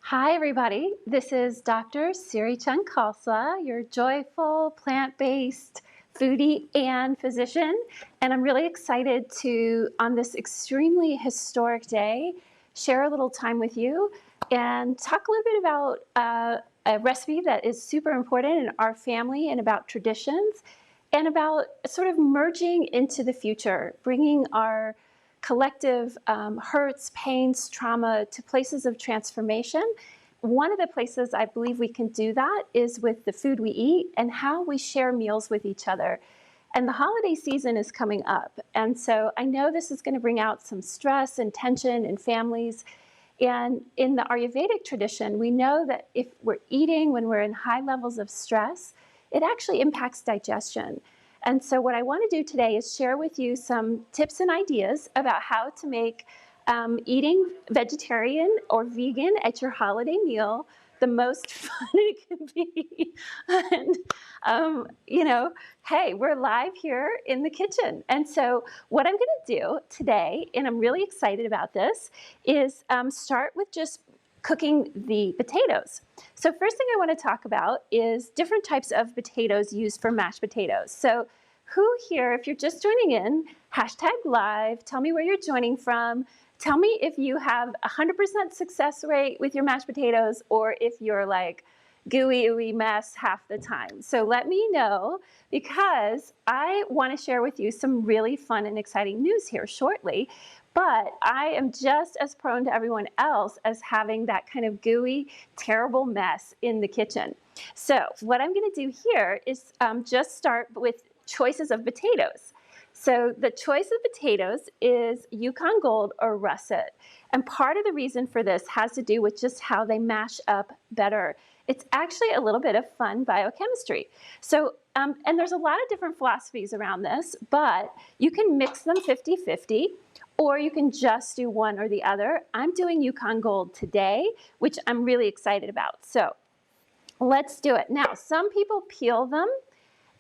Hi everybody, this is Dr. Siri Khalsa, your joyful, plant-based foodie and physician, and I'm really excited to, on this extremely historic day, share a little time with you and talk a little bit about a recipe that is super important in our family and about traditions and about sort of merging into the future, bringing our collective hurts, pains, trauma to places of transformation. One of the places I believe we can do that is with the food we eat and how we share meals with each other. And the holiday season is coming up. And so I know this is going to bring out some stress and tension in families. And in the Ayurvedic tradition, we know that if we're eating when we're in high levels of stress, it actually impacts digestion. And so what I want to do today is share with you some tips and ideas about how to make eating vegetarian or vegan at your holiday meal the most fun it can be. And, you know, hey, we're live here in the kitchen. And so what I'm going to do today, and I'm really excited about this, is start with just cooking the potatoes. So first thing I want to talk about is different types of potatoes used for mashed potatoes. So who here, if you're just joining in, hashtag live, tell me where you're joining from. Tell me if you have 100% success rate with your mashed potatoes or if you're like gooey, ooey mess half the time. So let me know, because I want to share with you some really fun and exciting news here shortly. But I am just as prone to everyone else as having that kind of gooey, terrible mess in the kitchen. So what I'm going to do here is just start with choices of potatoes. So the choice of potatoes is Yukon Gold or russet. And part of the reason for this has to do with just how they mash up better. It's actually a little bit of fun biochemistry. So, and there's a lot of different philosophies around this, but you can mix them 50-50. Or you can just do one or the other. I'm doing Yukon Gold today, which I'm really excited about. So let's do it. Now, some people peel them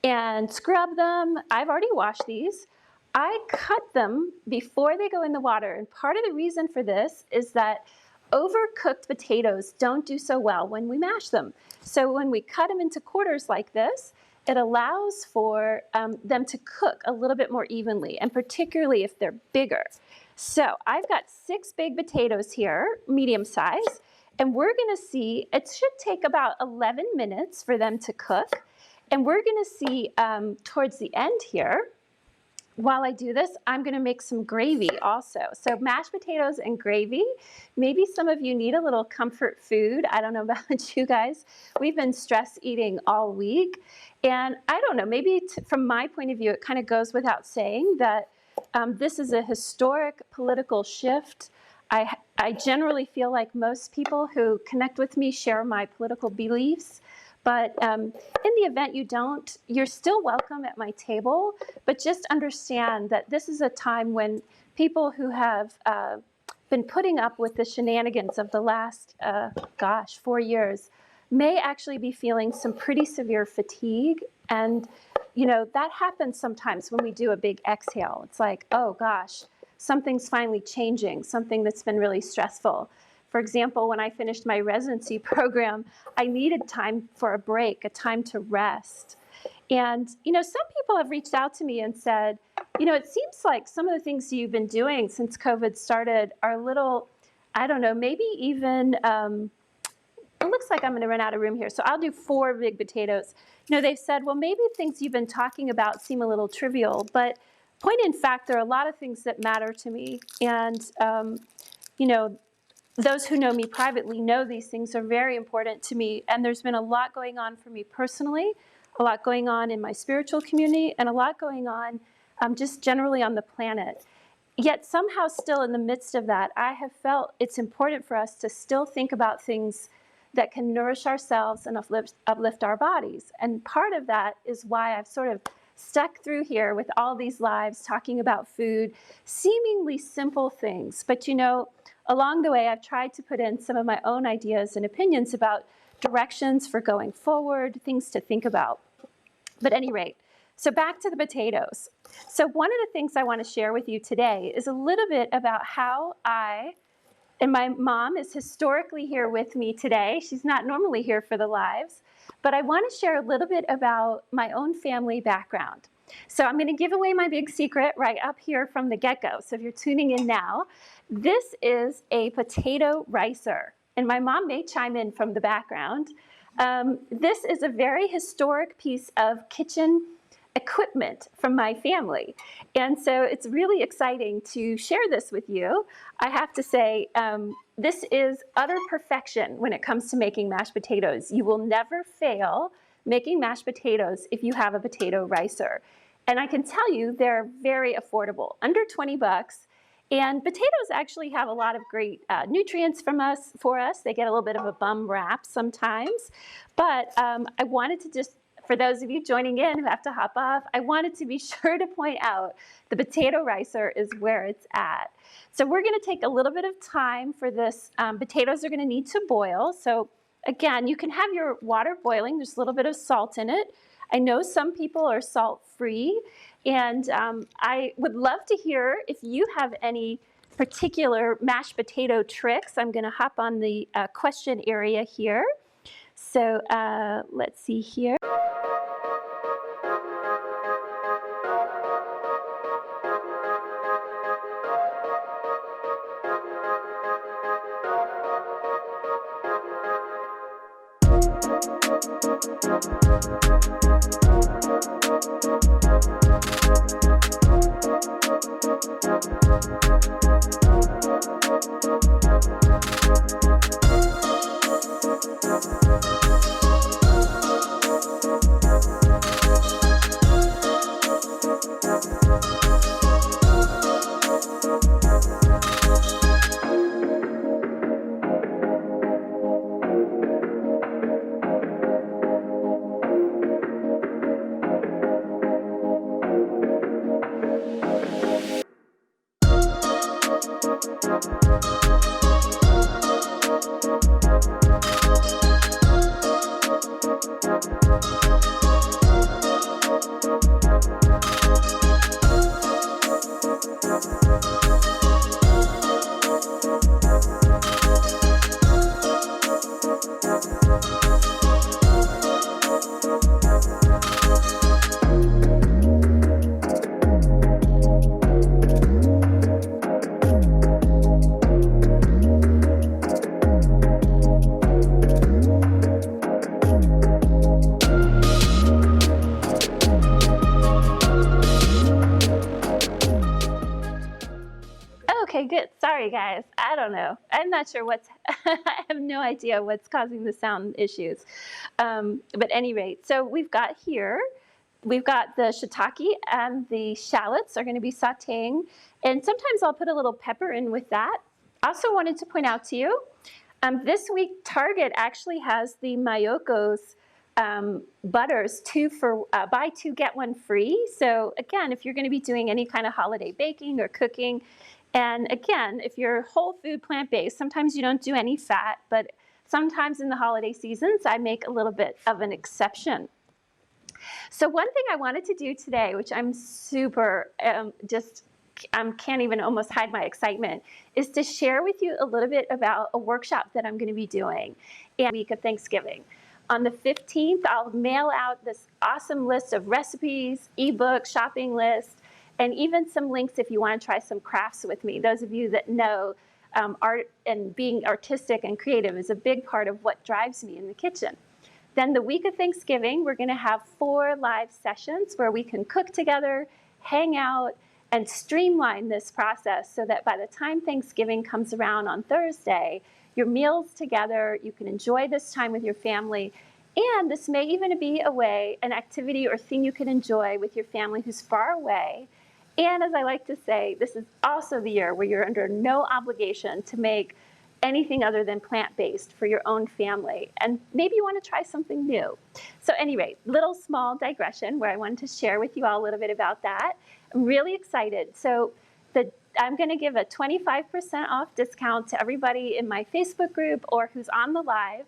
and scrub them. I've already washed these. I cut them before they go in the water. And part of the reason for this is that overcooked potatoes don't do so well when we mash them. So when we cut them into quarters like this, it allows for them to cook a little bit more evenly, and particularly if they're bigger. So I've got 6 big potatoes here, medium size, and we're going to see, it should take about 11 minutes for them to cook. And we're going to see towards the end here, while I do this, I'm going to make some gravy also. So mashed potatoes and gravy. Maybe some of you need a little comfort food. I don't know about you guys. We've been stress eating all week. And I don't know, maybe from my point of view, it kind of goes without saying that this is a historic political shift. I generally feel like most people who connect with me share my political beliefs. But in the event you don't, you're still welcome at my table. But just understand that this is a time when people who have been putting up with the shenanigans of the last, 4 years may actually be feeling some pretty severe fatigue. And, you know, that happens sometimes when we do a big exhale. It's like, oh gosh, something's finally changing, something that's been really stressful. For example, when I finished my residency program, I needed time for a break, a time to rest. And, you know, some people have reached out to me and said, you know, it seems like some of the things you've been doing since COVID started are a little, I don't know, maybe even, it looks like I'm going to run out of room here. So I'll do 4 big potatoes. You know, they've said, well, maybe things you've been talking about seem a little trivial, but point in fact, there are a lot of things that matter to me. And, you know, those who know me privately know these things are very important to me, and there's been a lot going on for me personally, a lot going on in my spiritual community, and a lot going on just generally on the planet. Yet somehow still in the midst of that, I have felt it's important for us to still think about things that can nourish ourselves and uplift our bodies. And part of that is why I've sort of stuck through here with all these lives talking about food, seemingly simple things. But you know, along the way, I've tried to put in some of my own ideas and opinions about directions for going forward, things to think about. But at any rate, So back to the potatoes. So one of the things I want to share with you today is a little bit about how and my mom is historically here with me today. She's not normally here for the lives, but I want to share a little bit about my own family background. So I'm going to give away my big secret right up here from the get-go. So if you're tuning in now, this is a potato ricer. And my mom may chime in from the background. This is a very historic piece of kitchen equipment from my family. And so it's really exciting to share this with you. I have to say, this is utter perfection when it comes to making mashed potatoes. You will never fail making mashed potatoes if you have a potato ricer. And I can tell you they're very affordable, under 20 bucks. And potatoes actually have a lot of great nutrients for us. They get a little bit of a bum rap sometimes. But I wanted to just, for those of you joining in who have to hop off, I wanted to be sure to point out the potato ricer is where it's at. So we're going to take a little bit of time for this. Potatoes are going to need to boil. So again, you can have your water boiling. There's a little bit of salt in it. I know some people are salt-free, and I would love to hear if you have any particular mashed potato tricks. I'm going to hop on the question area here. So let's see here. Okay, good. Sorry, guys. I don't know. I'm not sure I have no idea what's causing the sound issues. But at any rate, so we've got the shiitake and the shallots are going to be sauteing. And sometimes I'll put a little pepper in with that. Also wanted to point out to you, this week Target actually has the Mayoko's butters, buy two, get one free. So again, if you're going to be doing any kind of holiday baking or cooking, and again, if you're whole food plant-based, sometimes you don't do any fat, but sometimes in the holiday seasons, I make a little bit of an exception. So one thing I wanted to do today, which I'm super, can't even almost hide my excitement, is to share with you a little bit about a workshop that I'm going to be doing in the week of Thanksgiving. On the 15th, I'll mail out this awesome list of recipes, ebooks, shopping list, and even some links if you want to try some crafts with me. Those of you that know art and being artistic and creative is a big part of what drives me in the kitchen. Then the week of Thanksgiving, we're going to have 4 live sessions where we can cook together, hang out, and streamline this process so that by the time Thanksgiving comes around on Thursday, your meal's together, you can enjoy this time with your family, and this may even be an activity or thing you can enjoy with your family who's far away. And as I like to say, this is also the year where you're under no obligation to make anything other than plant-based for your own family. And maybe you want to try something new. So anyway, little small digression where I wanted to share with you all a little bit about that. I'm really excited. So I'm going to give a 25% off discount to everybody in my Facebook group or who's on the live.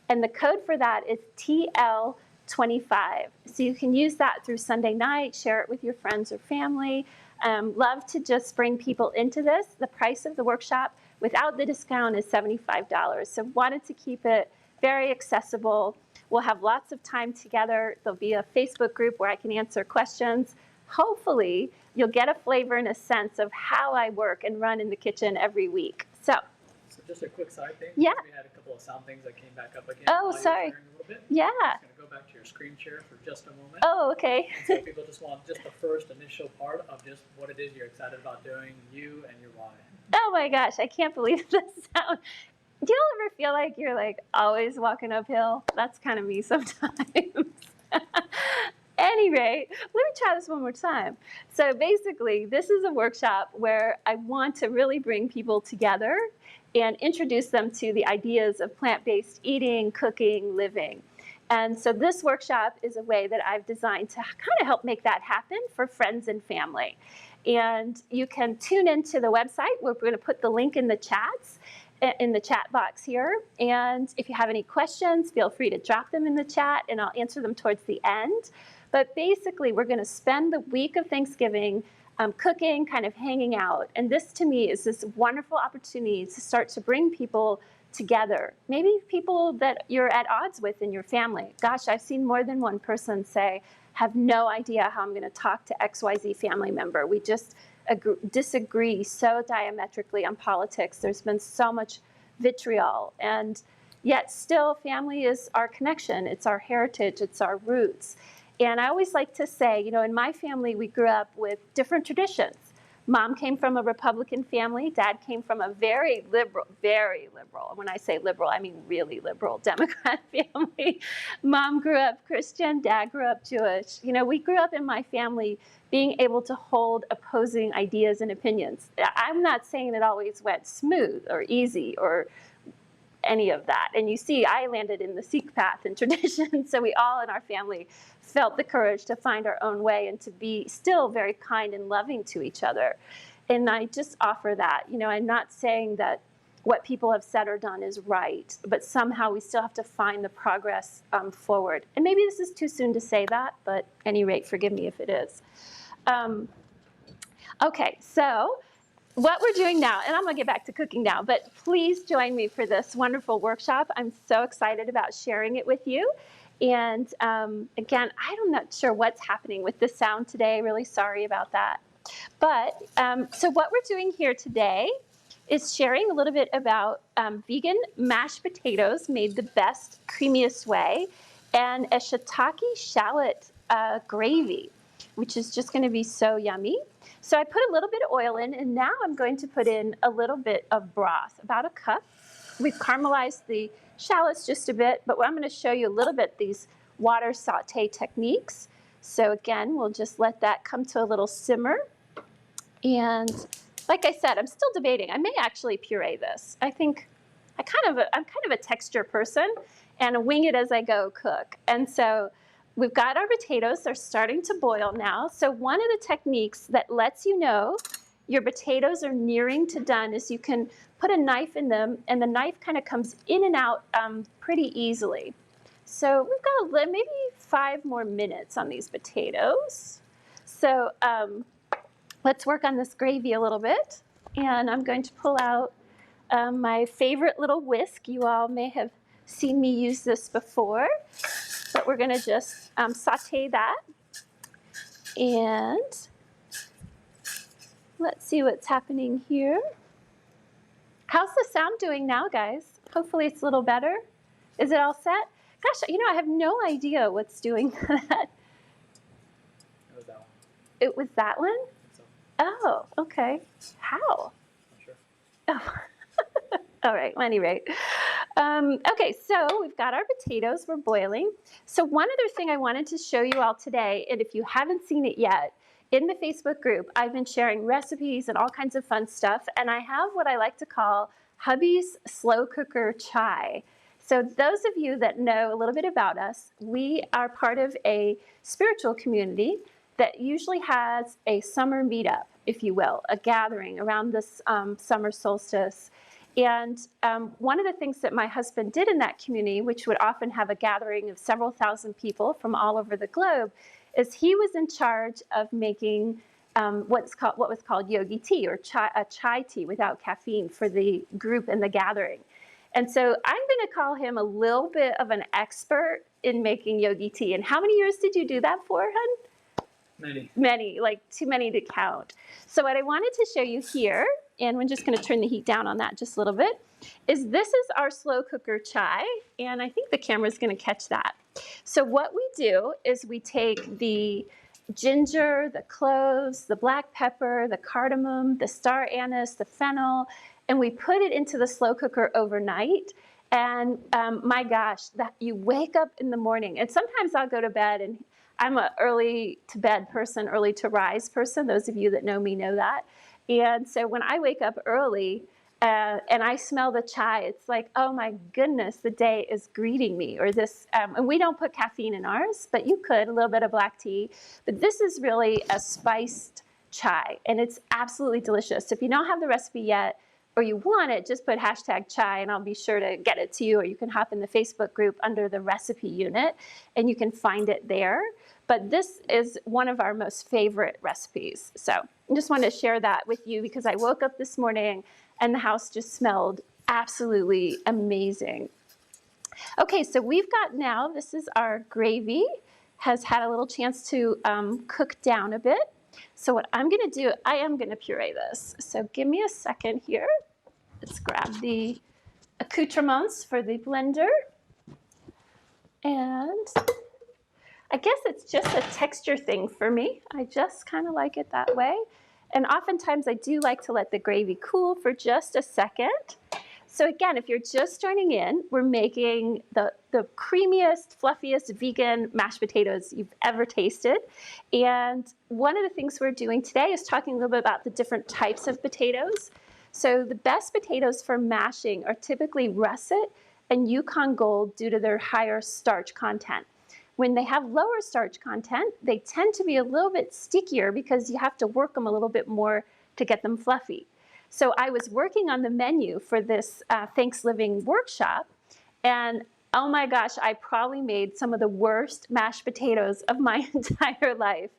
And the code for that is TL25. $25. So you can use that through Sunday night, share it with your friends or family. Love to just bring people into this. The price of the workshop without the discount is $75. So wanted to keep it very accessible. We'll have lots of time together. There'll be a Facebook group where I can answer questions. Hopefully, you'll get a flavor and a sense of how I work and run in the kitchen every week. So just a quick side thing. Yeah. We had a couple of sound things that came back up again. Oh, sorry. A little bit. Yeah. I'm just going to go back to your screen share for just a moment. Oh, okay. So people just want just the first initial part of just what it is you're excited about doing, you and your why. Oh my gosh, I can't believe the sound. Do you ever feel like you're like always walking uphill? That's kind of me sometimes. Anyway, let me try this one more time. So basically, this is a workshop where I want to really bring people together and introduce them to the ideas of plant-based eating, cooking, living. And so this workshop is a way that I've designed to kind of help make that happen for friends and family. And you can tune into the website. We're going to put the link in the chats, in the chat box here. And if you have any questions, feel free to drop them in the chat and I'll answer them towards the end. But basically, we're going to spend the week of Thanksgiving cooking, kind of hanging out. And this, to me, is this wonderful opportunity to start to bring people together. Maybe people that you're at odds with in your family. Gosh, I've seen more than one person say, have no idea how I'm going to talk to XYZ family member. We just disagree so diametrically on politics. There's been so much vitriol. And yet still, family is our connection. It's our heritage. It's our roots. And I always like to say, you know, in my family, we grew up with different traditions. Mom came from a Republican family. Dad came from a very liberal, when I say liberal, I mean really liberal Democrat family. Mom grew up Christian, Dad grew up Jewish. You know, we grew up in my family being able to hold opposing ideas and opinions. I'm not saying it always went smooth or easy or any of that. And you see, I landed in the Sikh path and tradition, so we all in our family felt the courage to find our own way and to be still very kind and loving to each other. And I just offer that. You know, I'm not saying that what people have said or done is right, but somehow we still have to find the progress forward. And maybe this is too soon to say that, but at any rate, forgive me if it is. Okay, so what we're doing now, and I'm going to get back to cooking now, but please join me for this wonderful workshop. I'm so excited about sharing it with you. And again, I'm not sure what's happening with the sound today. Really sorry about that. But so what we're doing here today is sharing a little bit about vegan mashed potatoes made the best, creamiest way, and a shiitake shallot gravy, which is just going to be so yummy. So I put a little bit of oil in, and now I'm going to put in a little bit of broth, about a cup. We've caramelized the shallots just a bit, but I'm going to show you a little bit these water saute techniques. So again, we'll just let that come to a little simmer. And like I said, I'm still debating. I may actually puree this. I think I'm kind of a texture person and wing it as I go cook. And so we've got our potatoes. They're starting to boil now. So one of the techniques that lets you know your potatoes are nearing to done is you can put a knife in them, and the knife kind of comes in and out pretty easily. So we've got maybe 5 more minutes on these potatoes. So let's work on this gravy a little bit. And I'm going to pull out my favorite little whisk. You all may have seen me use this before, but we're going to just saute that. And let's see what's happening here. How's the sound doing now, guys? Hopefully it's a little better. Is it all set? Gosh, you know, I have no idea what's doing that. It was that one. It was that one? I think so. Oh, okay. How? Not sure. Oh. All right, well, at any rate. Okay, so we've got our potatoes, we're boiling. So one other thing I wanted to show you all today, and if you haven't seen it yet, in the Facebook group, I've been sharing recipes and all kinds of fun stuff, and I have what I like to call Hubby's Slow Cooker Chai. So those of you that know a little bit about us, we are part of a spiritual community that usually has a summer meetup, if you will, a gathering around this summer solstice. And one of the things that my husband did in that community, which would often have a gathering of several thousand people from all over the globe, is he was in charge of making what was called yogi tea, or chai tea without caffeine, for the group and the gathering. And so I'm going to call him a little bit of an expert in making yogi tea. And how many years did you do that for, hun? Many, like too many to count. So what I wanted to show you here, and we're just going to turn the heat down on that just a little bit, is this is our slow cooker chai, and I think the camera's going to catch that. So what we do is we take the ginger, the cloves, the black pepper, the cardamom, the star anise, the fennel, and we put it into the slow cooker overnight. And my gosh, that you wake up in the morning, and sometimes I'll go to bed, and I'm an early to bed person, early to rise person. Those of you that know me know that. And so when I wake up early and I smell the chai, it's like, oh my goodness, the day is greeting me. Or this, and we don't put caffeine in ours, but you could, a little bit of black tea. But this is really a spiced chai, and it's absolutely delicious. If you don't have the recipe yet, or you want it, just put #chai and I'll be sure to get it to you, or you can hop in the Facebook group under the recipe unit and you can find it there. But this is one of our most favorite recipes. So I just wanted to share that with you because I woke up this morning and the house just smelled absolutely amazing. Okay, so we've got now, this is our gravy, has had a little chance to cook down a bit. So what I'm going to do, I am going to puree this. So give me a second here. Let's grab the accoutrements for the blender. And I guess it's just a texture thing for me. I just kind of like it that way. And oftentimes I do like to let the gravy cool for just a second. So again, if you're just joining in, we're making the creamiest, fluffiest vegan mashed potatoes you've ever tasted. And one of the things we're doing today is talking a little bit about the different types of potatoes. So the best potatoes for mashing are typically russet and Yukon Gold due to their higher starch content. When they have lower starch content, they tend to be a little bit stickier because you have to work them a little bit more to get them fluffy. So I was working on the menu for this Thanksgiving workshop, and oh my gosh, I probably made some of the worst mashed potatoes of my entire life.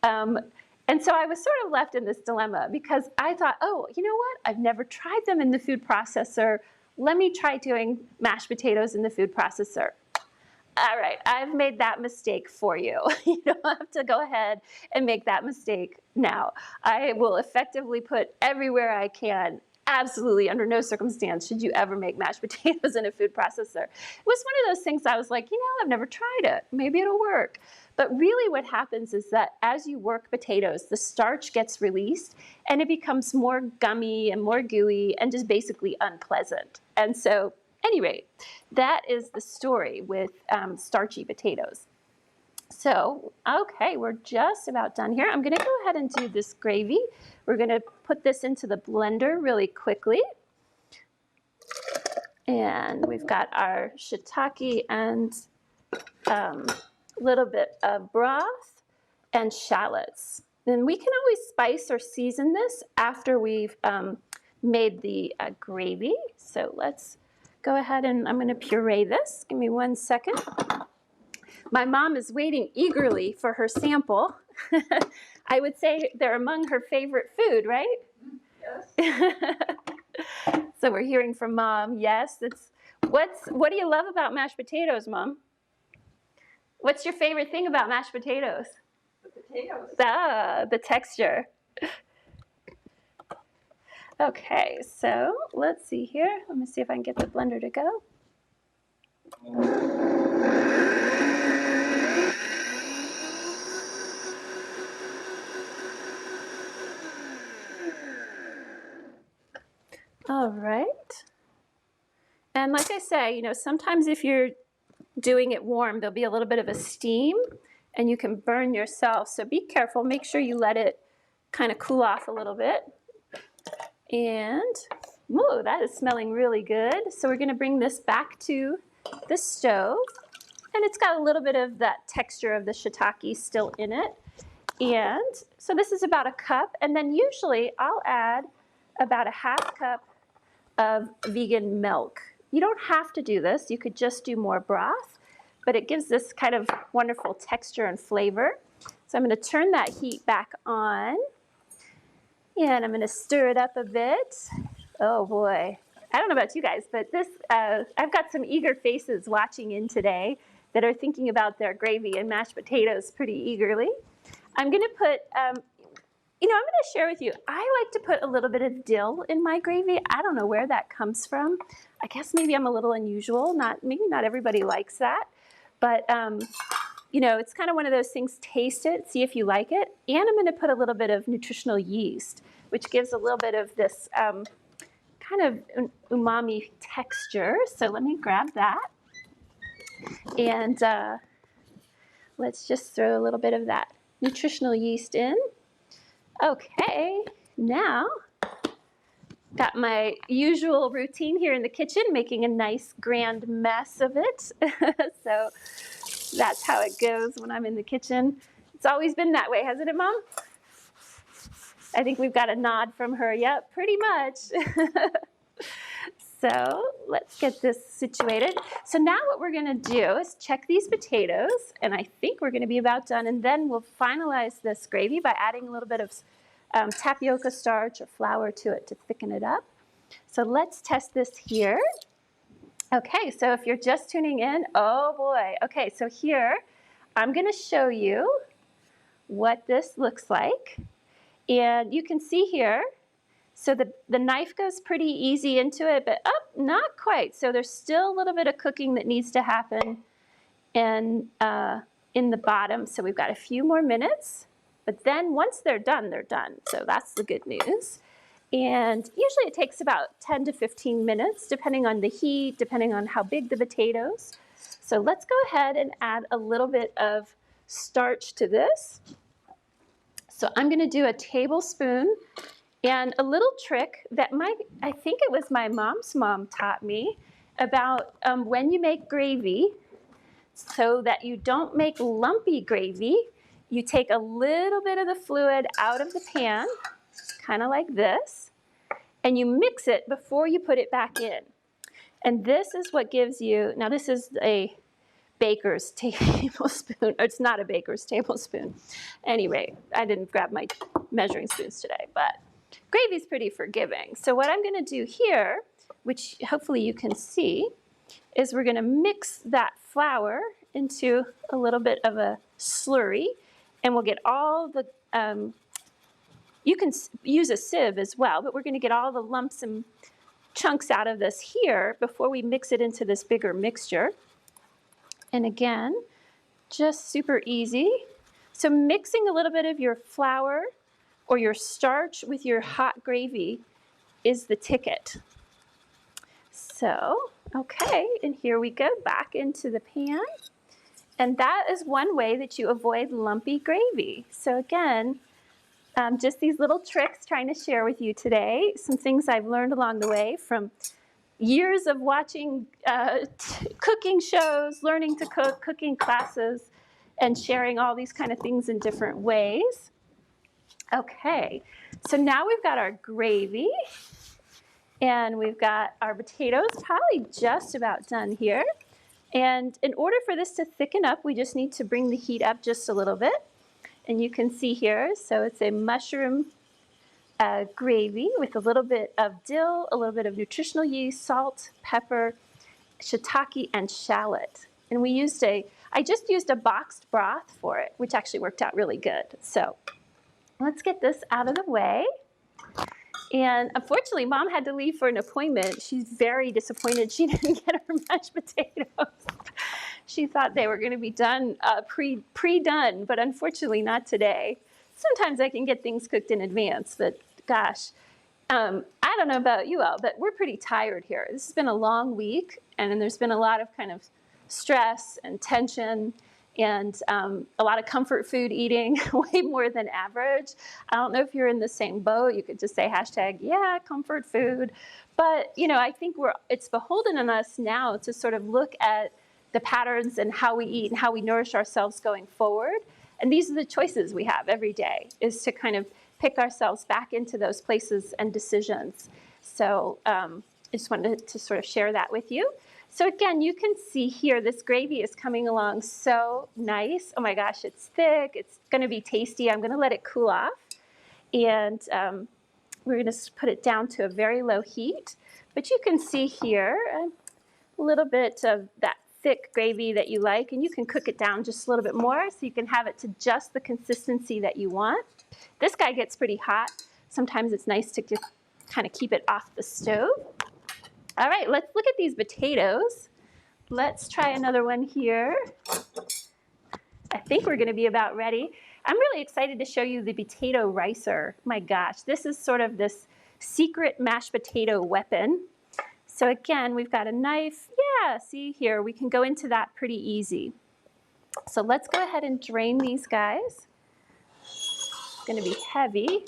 And so I was sort of left in this dilemma because I thought, oh, you know what? I've never tried them in the food processor. Let me try doing mashed potatoes in the food processor. All right, I've made that mistake for you. You don't have to go ahead and make that mistake now. I will effectively put everywhere I can, absolutely under no circumstance should you ever make mashed potatoes in a food processor. It was one of those things I was like, you know, I've never tried it. Maybe it'll work. But really what happens is that as you work potatoes, the starch gets released and it becomes more gummy and more gooey and just basically unpleasant. And so at any rate, that is the story with starchy potatoes. So, okay, we're just about done here. I'm going to go ahead and do this gravy. We're going to put this into the blender really quickly. And we've got our shiitake and a little bit of broth and shallots. Then we can always spice or season this after we've made the gravy. So let's go ahead and I'm going to puree this. Give me 1 second. My mom is waiting eagerly for her sample. I would say they're among her favorite food, right? Yes. So we're hearing from Mom. Yes, what do you love about mashed potatoes, Mom? What's your favorite thing about mashed potatoes? The potatoes. Ah, the texture. Okay, so let's see here. Let me see if I can get the blender to go. All right. And like I say, you know, sometimes if you're doing it warm, there'll be a little bit of a steam and you can burn yourself. So be careful. Make sure you let it kind of cool off a little bit. And, whoa, that is smelling really good. So we're going to bring this back to the stove. And it's got a little bit of that texture of the shiitake still in it. And so this is about a cup. And then usually I'll add about a half cup of vegan milk. You don't have to do this. You could just do more broth, but it gives this kind of wonderful texture and flavor. So I'm going to turn that heat back on, and I'm going to stir it up a bit. Oh boy. I don't know about you guys, but this, I've got some eager faces watching in today that are thinking about their gravy and mashed potatoes pretty eagerly. I'm going to put, I'm going to share with you, I like to put a little bit of dill in my gravy. I don't know where that comes from. I guess maybe I'm a little unusual. Maybe not everybody likes that. But, it's kind of one of those things, taste it, see if you like it. And I'm going to put a little bit of nutritional yeast, which gives a little bit of this kind of umami texture. So let me grab that. And let's just throw a little bit of that nutritional yeast in. Okay, now got my usual routine here in the kitchen, making a nice grand mess of it. So that's how it goes when I'm in the kitchen. It's always been that way, hasn't it, Mom? I think we've got a nod from her. Yep, pretty much. So let's get this situated. So now what we're going to do is check these potatoes, and I think we're going to be about done, and then we'll finalize this gravy by adding a little bit of tapioca starch or flour to it to thicken it up. So let's test this here. Okay, so if you're just tuning in, oh boy. Okay, so here I'm going to show you what this looks like. And you can see here, so the knife goes pretty easy into it, but not quite. So there's still a little bit of cooking that needs to happen in the bottom. So we've got a few more minutes, but then once they're done, they're done. So that's the good news. And usually it takes about 10 to 15 minutes, depending on the heat, depending on how big the potatoes. So let's go ahead and add a little bit of starch to this. So I'm going to do a tablespoon. And a little trick that I think it was my mom's mom taught me about when you make gravy, so that you don't make lumpy gravy, you take a little bit of the fluid out of the pan, kind of like this, and you mix it before you put it back in. And this is what gives you, now this is a baker's tablespoon. It's not a baker's tablespoon. Anyway, I didn't grab my measuring spoons today, but gravy's pretty forgiving. So what I'm going to do here, which hopefully you can see, is we're going to mix that flour into a little bit of a slurry, and we'll get all the, you can use a sieve as well, but we're going to get all the lumps and chunks out of this here before we mix it into this bigger mixture. And again, just super easy. So mixing a little bit of your flour or your starch with your hot gravy is the ticket. So, okay, and here we go, back into the pan. And that is one way that you avoid lumpy gravy. So again, just these little tricks trying to share with you today, some things I've learned along the way from years of watching cooking shows, learning to cook, cooking classes, and sharing all these kind of things in different ways. Okay, so now we've got our gravy, and we've got our potatoes probably just about done here. And in order for this to thicken up, we just need to bring the heat up just a little bit. And you can see here, so it's a mushroom gravy with a little bit of dill, a little bit of nutritional yeast, salt, pepper, shiitake, and shallot. And I just used a boxed broth for it, which actually worked out really good. So let's get this out of the way. And unfortunately, Mom had to leave for an appointment. She's very disappointed she didn't get her mashed potatoes. She thought they were going to be done, pre-done, but unfortunately not today. Sometimes I can get things cooked in advance, but gosh, I don't know about you all, but we're pretty tired here. This has been a long week, and there's been a lot of kind of stress and tension, and a lot of comfort food eating, way more than average. I don't know if you're in the same boat. You could just say hashtag, yeah, comfort food. But, I think it's beholden on us now to sort of look at the patterns and how we eat and how we nourish ourselves going forward. And these are the choices we have every day, is to kind of pick ourselves back into those places and decisions. So I just wanted to sort of share that with you. So again, you can see here, this gravy is coming along so nice. Oh my gosh, it's thick. It's going to be tasty. I'm going to let it cool off. And we're going to put it down to a very low heat. But you can see here a little bit of that thick gravy that you like. And you can cook it down just a little bit more so you can have it to just the consistency that you want. This guy gets pretty hot. Sometimes it's nice to just kind of keep it off the stove. All right, let's look at these potatoes. Let's try another one here. I think we're going to be about ready. I'm really excited to show you the potato ricer. My gosh, this is sort of this secret mashed potato weapon. So again, we've got a knife. Yeah, see here, we can go into that pretty easy. So let's go ahead and drain these guys. It's going to be heavy.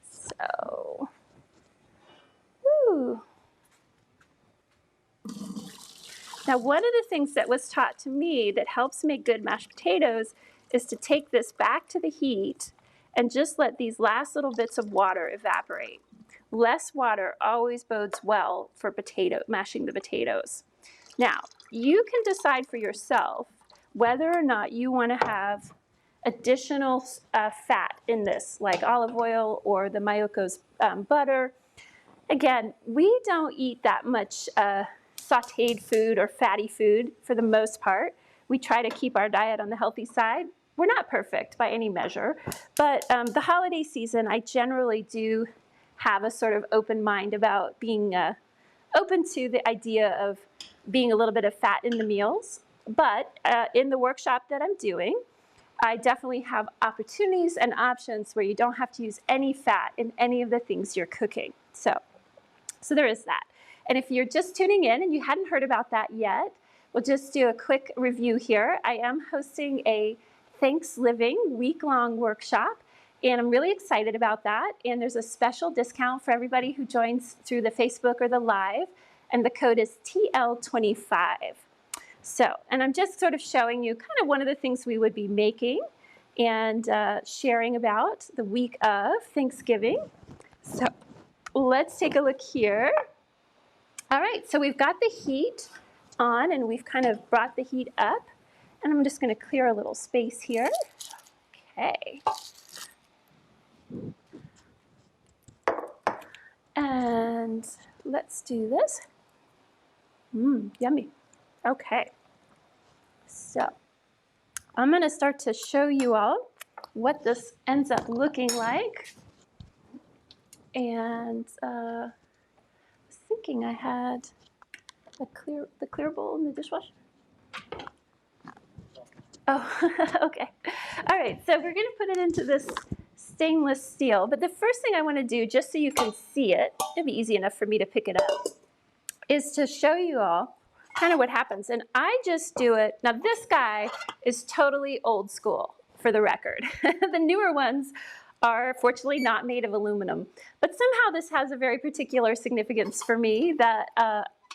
So, woo. Now, one of the things that was taught to me that helps make good mashed potatoes is to take this back to the heat and just let these last little bits of water evaporate. Less water always bodes well for mashing the potatoes. Now, you can decide for yourself whether or not you want to have additional fat in this, like olive oil or the Mayoko's butter. Again, we don't eat that much sauteed food or fatty food for the most part. We try to keep our diet on the healthy side. We're not perfect by any measure, but the holiday season, I generally do have a sort of open mind about being open to the idea of being a little bit of fat in the meals. But in the workshop that I'm doing, I definitely have opportunities and options where you don't have to use any fat in any of the things you're cooking. So there is that. And if you're just tuning in and you hadn't heard about that yet, we'll just do a quick review here. I am hosting a Thanksgiving week-long workshop, and I'm really excited about that. And there's a special discount for everybody who joins through the Facebook or the live, and the code is TL25. So, and I'm just sort of showing you kind of one of the things we would be making and sharing about the week of Thanksgiving. So let's take a look here. All right, so we've got the heat on and we've kind of brought the heat up. And I'm just going to clear a little space here. Okay. And let's do this. Yummy. Okay. So I'm going to start to show you all what this ends up looking like. And I was thinking I had the clear bowl in the dishwasher. Oh, okay. All right, so we're going to put it into this stainless steel. But the first thing I want to do, just so you can see it, it'll be easy enough for me to pick it up, is to show you all kind of what happens. And I just do it. Now, this guy is totally old school, for the record. The newer ones are fortunately not made of aluminum. But somehow this has a very particular significance for me that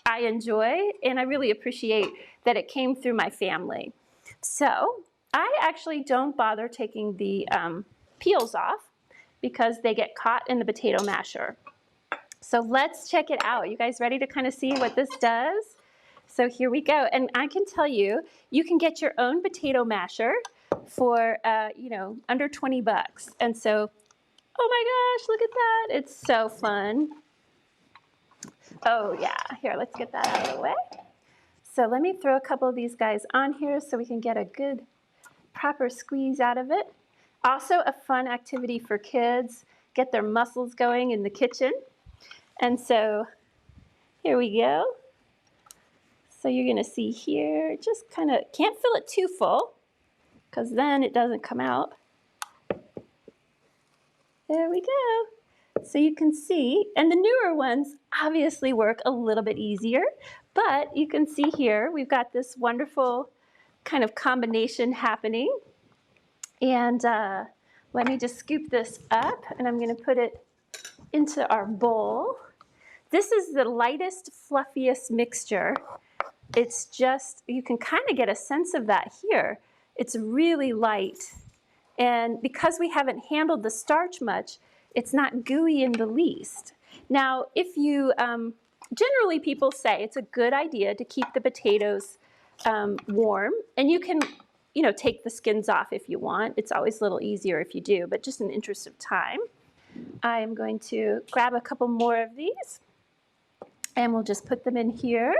I enjoy, and I really appreciate that it came through my family. So I actually don't bother taking the peels off because they get caught in the potato masher. So let's check it out. You guys ready to kind of see what this does? So here we go. And I can tell you, you can get your own potato masher for, under 20 bucks. And so, oh my gosh, look at that. It's so fun. Oh yeah, here, let's get that out of the way. So let me throw a couple of these guys on here so we can get a good proper squeeze out of it. Also a fun activity for kids, get their muscles going in the kitchen. And so here we go. So you're gonna see here, just kind of, can't fill it too full because then it doesn't come out. There we go. So you can see, and the newer ones obviously work a little bit easier, but you can see here, we've got this wonderful kind of combination happening. And let me just scoop this up, and I'm going to put it into our bowl. This is the lightest, fluffiest mixture. It's just, you can kind of get a sense of that here. It's really light. And because we haven't handled the starch much, it's not gooey in the least. Now, if you generally people say it's a good idea to keep the potatoes warm, and you can, take the skins off if you want. It's always a little easier if you do, but just in the interest of time, I'm going to grab a couple more of these, and we'll just put them in here.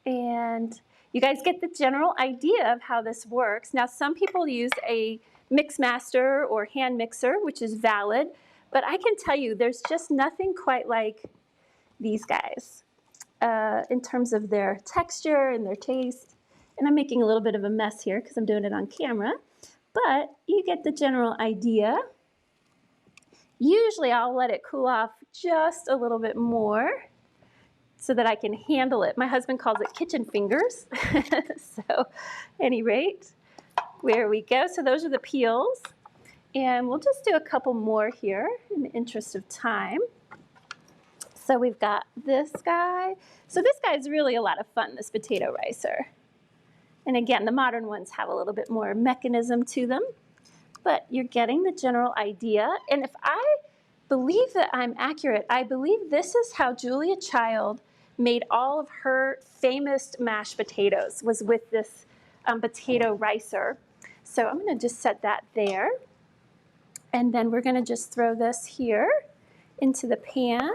And you guys get the general idea of how this works. Now, some people use a mix master or hand mixer, which is valid, but I can tell you there's just nothing quite like these guys in terms of their texture and their taste. And I'm making a little bit of a mess here because I'm doing it on camera, but you get the general idea. Usually I'll let it cool off just a little bit more so that I can handle it. My husband calls it kitchen fingers. So at any rate, there we go. So those are the peels. And we'll just do a couple more here in the interest of time. So we've got this guy. So this guy is really a lot of fun, this potato ricer. And again, the modern ones have a little bit more mechanism to them, but you're getting the general idea. And if I believe that I'm accurate, I believe this is how Julia Child made all of her famous mashed potatoes, was with this potato ricer. So I'm going to just set that there. And then we're going to just throw this here into the pan.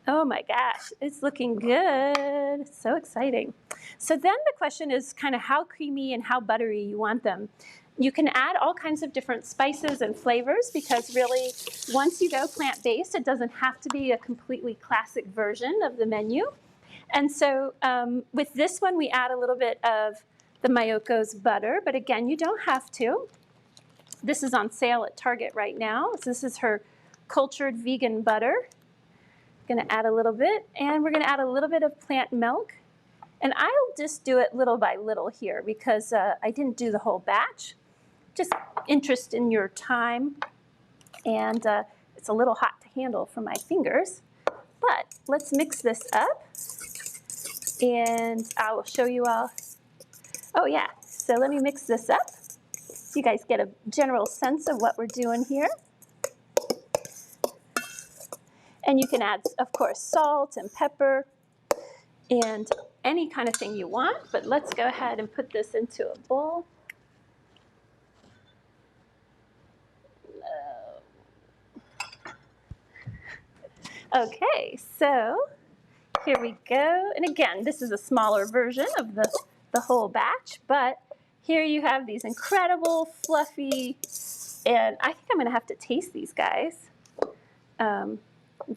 Oh my gosh, it's looking good. So exciting. So then the question is kind of how creamy and how buttery you want them. You can add all kinds of different spices and flavors because really, once you go plant-based, it doesn't have to be a completely classic version of the menu. And so with this one, we add a little bit of the Mayoko's butter, but again, you don't have to. This is on sale at Target right now. So this is her cultured vegan butter. Going to add a little bit, and we're going to add a little bit of plant milk. And I'll just do it little by little here because I didn't do the whole batch. Just interest in your time, and it's a little hot to handle for my fingers. But let's mix this up, and I will show you all. Oh yeah, so let me mix this up so you guys get a general sense of what we're doing here. And you can add, of course, salt and pepper and any kind of thing you want, but let's go ahead and put this into a bowl. Okay, so here we go. And again, this is a smaller version of the whole batch, but here you have these incredible, fluffy, and I think I'm going to have to taste these guys,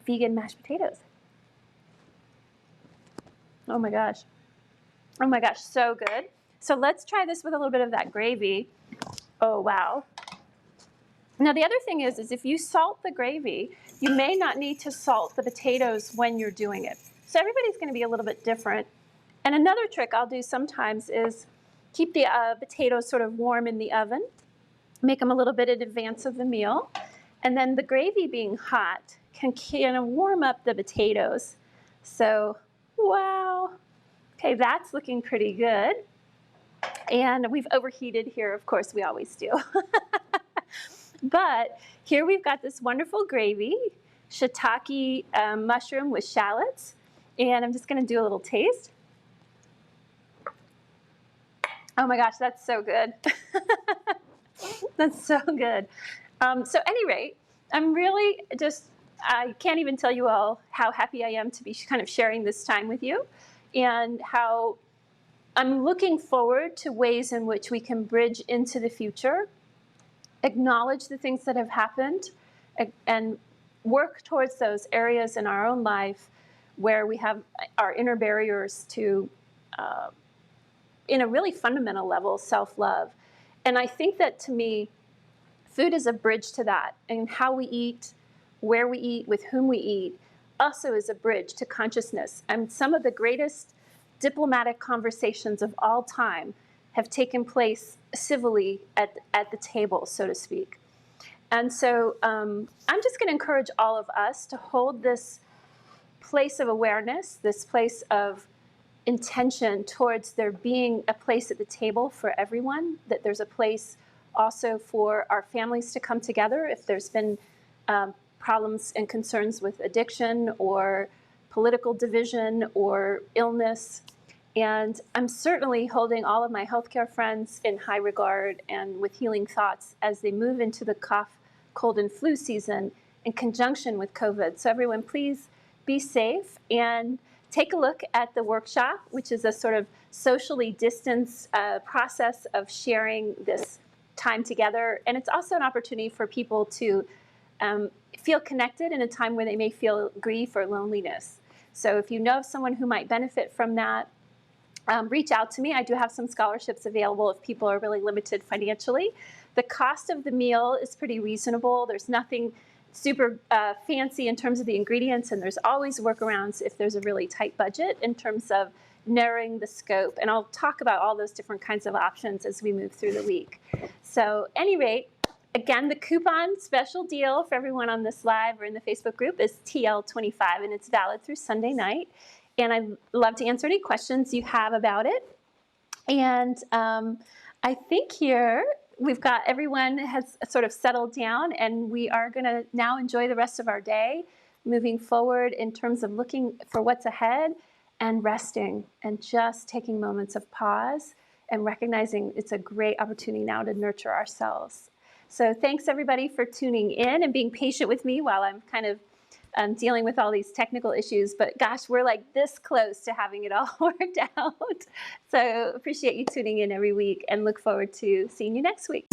vegan mashed potatoes. Oh my gosh. Oh my gosh, so good. So let's try this with a little bit of that gravy. Oh, wow. Now the other thing is if you salt the gravy, you may not need to salt the potatoes when you're doing it. So everybody's going to be a little bit different. And another trick I'll do sometimes is keep the potatoes sort of warm in the oven, make them a little bit in advance of the meal, and then the gravy being hot can kind of warm up the potatoes. So, wow. Okay, that's looking pretty good. And we've overheated here, of course, we always do. But here we've got this wonderful gravy, shiitake mushroom with shallots. And I'm just going to do a little taste. Oh my gosh, that's so good. That's so good. So at any rate, I'm really just, I can't even tell you all how happy I am to be kind of sharing this time with you, and how I'm looking forward to ways in which we can bridge into the future, acknowledge the things that have happened, and work towards those areas in our own life where we have our inner barriers to, in a really fundamental level, self-love. And I think that, to me, food is a bridge to that, and how we eat, where we eat, with whom we eat, also is a bridge to consciousness. And some of the greatest diplomatic conversations of all time have taken place civilly at the table, so to speak. And so I'm just going to encourage all of us to hold this place of awareness, this place of intention towards there being a place at the table for everyone, that there's a place also for our families to come together if there's been problems and concerns with addiction or political division or illness. And I'm certainly holding all of my healthcare friends in high regard and with healing thoughts as they move into the cough, cold, and flu season in conjunction with COVID. So everyone, please be safe and take a look at the workshop, which is a sort of socially distanced process of sharing this time together. And it's also an opportunity for people to feel connected in a time where they may feel grief or loneliness. So if you know of someone who might benefit from that, reach out to me. I do have some scholarships available if people are really limited financially. The cost of the meal is pretty reasonable. There's nothing super fancy in terms of the ingredients, and there's always workarounds if there's a really tight budget in terms of narrowing the scope. And I'll talk about all those different kinds of options as we move through the week. So at any rate, again, the coupon special deal for everyone on this live or in the Facebook group is TL25, and it's valid through Sunday night. And I'd love to answer any questions you have about it. And I think here we've got everyone has sort of settled down, and we are going to now enjoy the rest of our day, moving forward in terms of looking for what's ahead and resting and just taking moments of pause and recognizing it's a great opportunity now to nurture ourselves. So thanks everybody for tuning in and being patient with me while I'm kind of dealing with all these technical issues, but gosh, we're like this close to having it all worked out. So appreciate you tuning in every week and look forward to seeing you next week.